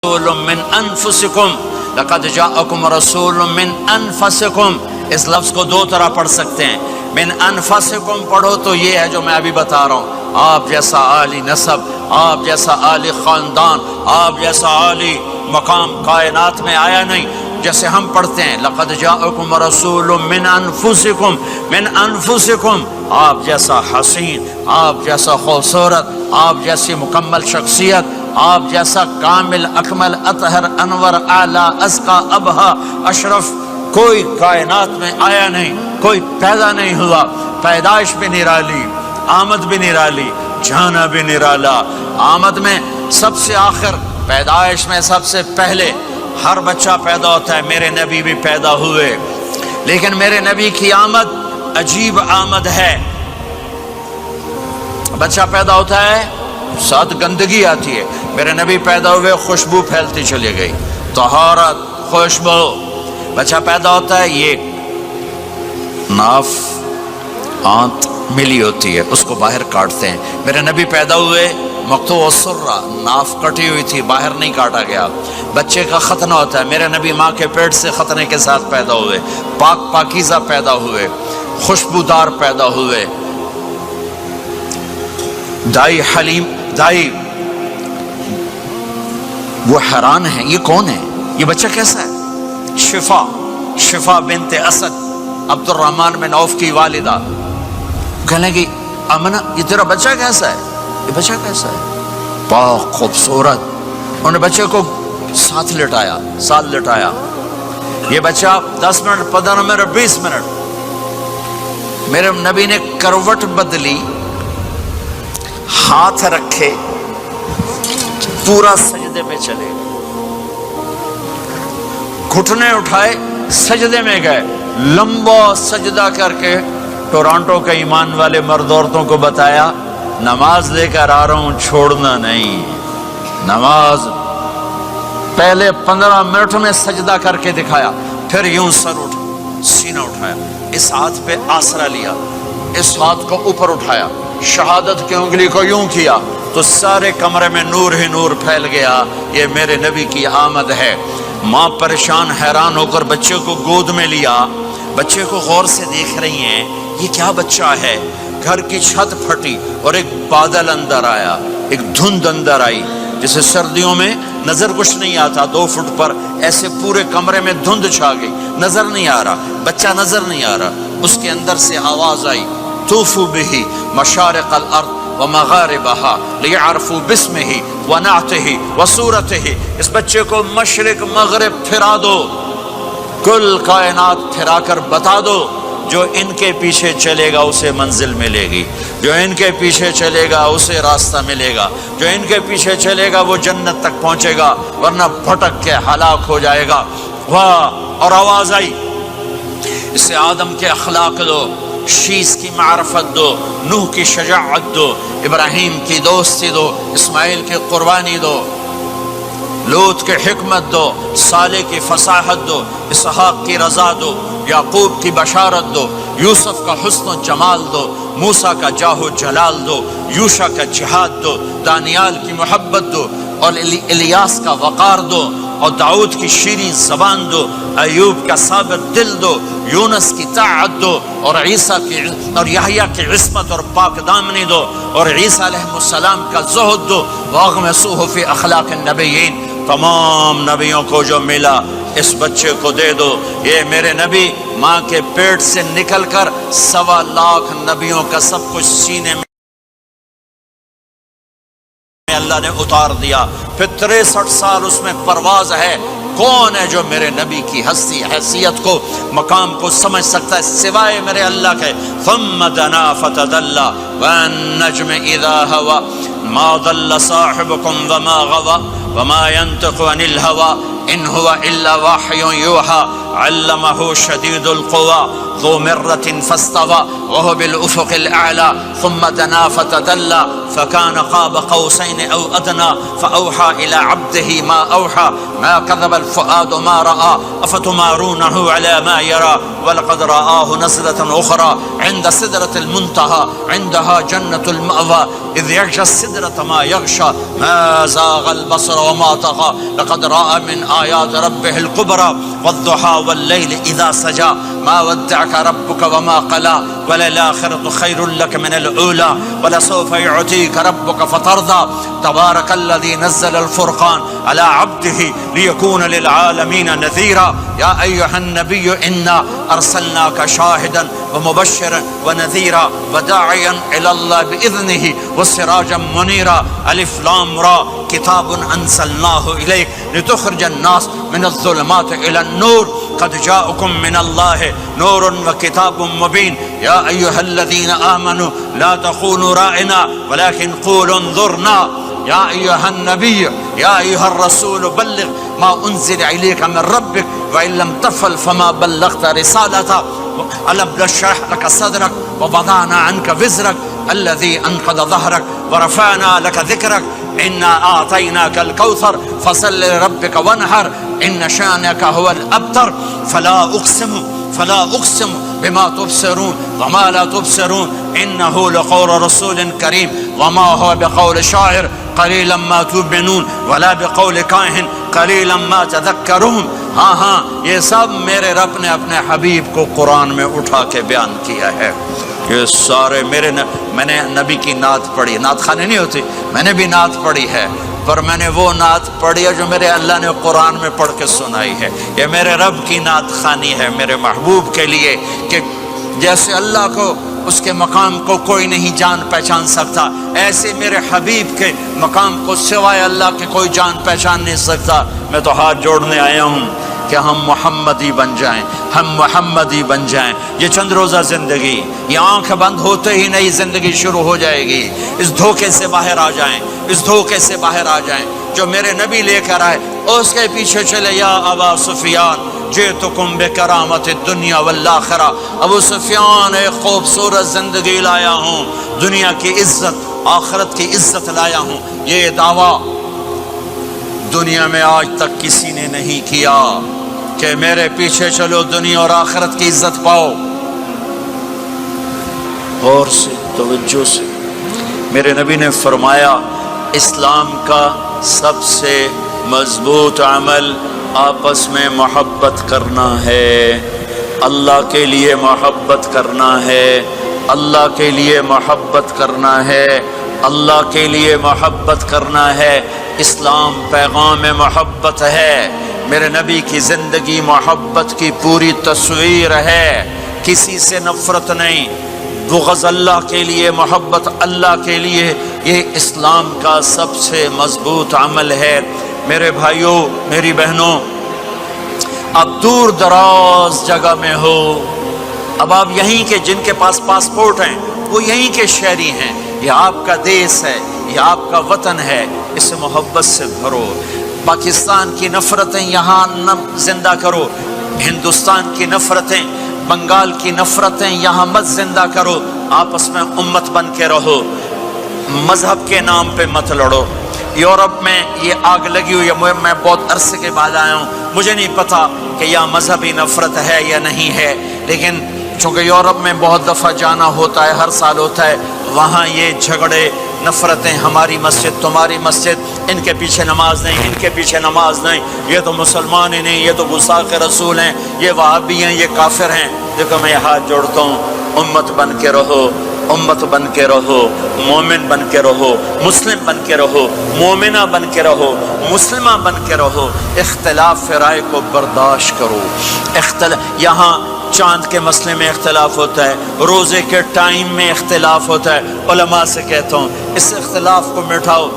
رسول من انفسکم لقد جاءکم رسول من انفسکم، اس لفظ کو دو طرح پڑھ سکتے ہیں، من انفسکم پڑھو تو یہ ہے جو میں ابھی بتا رہا ہوں، آپ جیسا عالی نسب، آپ جیسا عالی خاندان، آپ جیسا عالی مقام کائنات میں آیا نہیں۔ جیسے ہم پڑھتے ہیں لقد جاءکم رسول من انفسکم، من انفسکم، آپ جیسا حسین، آپ جیسا خوبصورت، آپ جیسی مکمل شخصیت، آپ جیسا کامل اکمل اطہر انور اعلیٰ ازکیٰ ابہا اشرف کوئی کائنات میں آیا نہیں، کوئی پیدا نہیں ہوا، پیدائش بھی نرالی، آمد بھی نرالی، جانا بھی نرالا، آمد میں سب سے آخر، پیدائش میں سب سے پہلے۔ ہر بچہ پیدا ہوتا ہے، میرے نبی بھی پیدا ہوئے، لیکن میرے نبی کی آمد عجیب آمد ہے۔ بچہ پیدا ہوتا ہے، ساتھ گندگی آتی ہے، میرے نبی پیدا ہوئے، خوشبو پھیلتی چلی گئی، طہارت، خوشبو۔ بچہ پیدا ہوتا ہے، یہ ناف آنت ملی ہوتی ہے، اس کو باہر کاٹتے ہیں۔ میرے نبی پیدا ہوئے، مقطوع السرہ، ناف کٹی ہوئی تھی، باہر نہیں کاٹا گیا۔ بچے کا ختنہ ہوتا ہے، میرے نبی ماں کے پیٹ سے ختنے کے ساتھ پیدا ہوئے، پاک پاکیزہ پیدا ہوئے، خوشبودار پیدا ہوئے۔ دائی حلیم، دائی وہ حیران ہیں، یہ کون ہے، یہ بچہ کیسا ہے؟ شفا بنت اسد، عبد الرحمن بن عوف کی والدہ، کہنے لگی امنہ یہ تیرا بچہ کیسا ہے، یہ بچہ کیسا ہے، پاک خوبصورت۔ انہوں نے بچے کو ساتھ لٹایا، یہ بچہ 10 منٹ 15 منٹ 20 منٹ، میرے نبی نے کروٹ بدلی، ہاتھ رکھے، پورا سجدے میں چلے، گھٹنے اٹھائے، سجدے میں گئے، لمبا سجدہ کر کے ٹورانٹو کے ایمان والے مرد عورتوں کو بتایا نماز لے کر آ رہا ہوں، چھوڑنا نہیں۔ نماز پہلے 15 منٹ میں سجدہ کر کے دکھایا، پھر یوں سر سینہ اٹھایا، اس ہاتھ پہ آسرا لیا، اس ہاتھ کو اوپر اٹھایا، شہادت کی انگلی کو یوں کیا تو سارے کمرے میں نور ہی نور پھیل گیا۔ یہ میرے نبی کی آمد ہے۔ ماں پریشان حیران ہو کر بچے کو گود میں لیا، بچے کو غور سے دیکھ رہی ہیں، یہ کیا بچہ ہے۔ گھر کی چھت پھٹی اور ایک بادل اندر آیا، ایک دھند اندر آئی، جیسے سردیوں میں نظر کچھ نہیں آتا 2 فٹ پر، ایسے پورے کمرے میں دھند چھا گئی، نظر نہیں آ رہا، بچہ نظر نہیں آ رہا۔ اس کے اندر سے آواز آئی طوفوا بہ مشارق الارض ومغاربہا لیعرفوا باسمہ ونعتہ وصورتہ، اس بچے کو مشرق مغرب پھرا دو، کل کائنات پھرا کر بتا دو، جو ان کے پیچھے چلے گا اسے منزل ملے گی، جو ان کے پیچھے چلے گا اسے راستہ ملے گا، جو ان کے پیچھے چلے گا وہ جنت تک پہنچے گا، ورنہ بھٹک کے ہلاک ہو جائے گا۔ واہ! اور آواز آئی اسے آدم کے اخلاق دو، شیس کی معرفت دو، نوح کی شجاعت دو، ابراہیم کی دوستی دو، اسماعیل کی قربانی دو، لوط کے حکمت دو، صالح کی فصاحت دو، اسحاق کی رضا دو، یعقوب کی بشارت دو، یوسف کا حسن و جمال دو، موسیٰ کا جاہ و جلال دو، یوشع کا جہاد دو، دانیال کی محبت دو، اور الیاس کا وقار دو، اور داؤد کی شیریں زبان دو، ایوب کا صابر دل دو، یونس کی طاعت دو، اور عیسیٰ کی اور یحییٰ کی عصمت اور پاک دامنی دو، اور عیسیٰ علیہ السلام کا زہد دو، واغمسوہ فی اخلاق النبیین، تمام نبیوں کو جو ملا اس بچے کو دے دو۔ یہ میرے نبی ماں کے پیٹ سے نکل کر 1.25 لاکھ نبیوں کا سب کچھ سینے میں اللہ نے اتار دیا، پھر 63 سال اس میں پرواز ہے۔ کون ہے جو میرے نبی کی ہستی حیثیت کو مقام کو سمجھ سکتا ہے سوائے میرے اللہ کے؟ ثم دنا فتدلى والنجم اذا هوى ما ضل صاحبكم وما غوى وما ينطق عن الهوى ان هو الا وحي يوحى علمه شديد القوى ذو مرة فاستوى وهو بالافق الاعلى ثم دنا فتدلى فكان قاب قوسين او ادنى فاوحى الى عبده ما اوحى ما كذب الفؤاد ما راى افتمارونه على ما يرى وَلَقَدْ رَآهُ نَزْلَةً أُخْرَى عِنْدَ سِدْرَةِ الْمُنْتَهَى عِنْدَهَا جَنَّةُ الْمَأْوَى إِذْ يَغْشَى السِّدْرَةَ مَا يَغْشَى مَا زَاغَ الْبَصَرُ وَمَا طَغَى لَقَدْ رَأَى مِنْ آيَاتِ رَبِّهِ الْكُبْرَى وَالضُّحَى وَاللَّيْلِ إِذَا سَجَى مَا وَدَّعَكَ رَبُّكَ وَمَا قَلَى وَلَلْآخِرَةُ خَيْرٌ لَكَ مِنَ الْأُولَى وَلَسَوْفَ يُعْطِيكَ رَبُّكَ فَتَرْضَى تبارك الذي نزل الفرقان على عبده ليكون للعالمين نذيرا يا أيها النبي إنا أرسلناك شاهدا ومبشرا ونذيرا وداعيا إلى الله بإذنه وسراجا منيرا ألف لام را كتاب أنزلناه إليك لتخرج الناس من الظلمات إلى النور قد جاءكم من الله نور وكتاب مبين يا أيها الذين آمنوا لا تقولوا راعنا ولكن قولوا انظرنا يا أيها النبي يا أيها الرسول بلغ ما أنزل إليك من ربك وإن لم تفعل فما بلغت رسالته ألم نشرح لك صدرك ووضعنا عنك وزرك الذي أنقض ظهرك ورفعنا لك ذكرك إنا أعطيناك الكوثر فصل لربك وانحر إن شانك هو الأبتر فلا أقسم بما تبصرون وما لا تبصرون إنه لقول رسول كريم وما هو بقول شاعر قليلا ما تؤمنون ولا بقول کاہن قلیلا ما تذکرون. ہاں یہ سب میرے رب نے اپنے حبیب کو قرآن میں اٹھا کے بیان کیا ہے. یہ سارے میں نے نبی کی نعت پڑھی. نعت خانے نہیں ہوتی, میں نے بھی نعت پڑھی ہے, پر میں نے وہ نعت پڑھی ہے جو میرے اللہ نے قرآن میں پڑھ کے سنائی ہے. یہ میرے رب کی نعت خوانی ہے میرے محبوب کے لیے, کہ جیسے اللہ کو اس کے مقام کو کوئی نہیں جان پہچان سکتا, ایسے میرے حبیب کے مقام کو سوائے اللہ کے کوئی جان پہچان نہیں سکتا. میں تو ہاتھ جوڑنے آیا ہوں کہ ہم محمدی بن جائیں, ہم محمدی بن جائیں. یہ چند روزہ زندگی, یہ آنکھ بند ہوتے ہی نئی زندگی شروع ہو جائے گی. اس دھوکے سے باہر آ جائیں, اس دھوکے سے باہر آ جائیں جو میرے نبی لے کر آئے, اس کے پیچھے چلے. یا ابا سفیان جئتکم بکرامت الدنیا والآخرہ, ابو سفیان ایک خوبصورت زندگی لایا ہوں, دنیا کی عزت آخرت کی عزت لایا ہوں. یہ دعویٰ دنیا میں آج تک کسی نے نہیں کیا کہ میرے پیچھے چلو دنیا اور آخرت کی عزت پاؤ. غور سے توجہ سے میرے نبی نے فرمایا اسلام کا سب سے مضبوط عمل آپس میں محبت کرنا ہے, اللہ کے لیے محبت کرنا ہے, اللہ کے لیے محبت کرنا ہے, اللہ کے لیے محبت کرنا ہے. اسلام پیغام محبت ہے. میرے نبی کی زندگی محبت کی پوری تصویر ہے, کسی سے نفرت نہیں, بغض اللہ کے لیے, محبت اللہ کے لیے. یہ اسلام کا سب سے مضبوط عمل ہے. میرے بھائیوں میری بہنوں, اب دور دراز جگہ میں ہو, اب آپ یہیں کے جن کے پاس پاسپورٹ ہیں وہ یہیں کے شہری ہیں, یہ آپ کا دیس ہے, یہ آپ کا وطن ہے, اسے محبت سے بھرو. پاکستان کی نفرتیں یہاں زندہ کرو, ہندوستان کی نفرتیں, بنگال کی نفرتیں یہاں مت زندہ کرو. آپس میں امت بن کے رہو, مذہب کے نام پہ مت لڑو. یورپ میں یہ آگ لگی ہوئی ہے, میں بہت عرصے کے بعد آیا ہوں, مجھے نہیں پتا کہ یہ مذہبی نفرت ہے یا نہیں ہے, لیکن چونکہ یورپ میں بہت دفعہ جانا ہوتا ہے, ہر سال ہوتا ہے, وہاں یہ جھگڑے نفرتیں, ہماری مسجد تمہاری مسجد, ان کے پیچھے نماز نہیں, ان کے پیچھے نماز نہیں, یہ تو مسلمان ہی نہیں, یہ تو گستاخ رسول ہیں, یہ وہابی ہیں, یہ کافر ہیں. دیکھو میں ہاتھ جوڑتا ہوں, امت بن کے رہو, امت بن کے رہو, مومن بن کے رہو, مسلم بن کے رہو, مومنہ بن کے رہو, مسلمہ بن کے رہو. اختلاف رائے کو برداشت کرو. یہاں چاند کے مسئلے میں اختلاف ہوتا ہے, روزے کے ٹائم میں اختلاف ہوتا ہے. علماء سے کہتا ہوں اس اختلاف کو مٹھاؤ.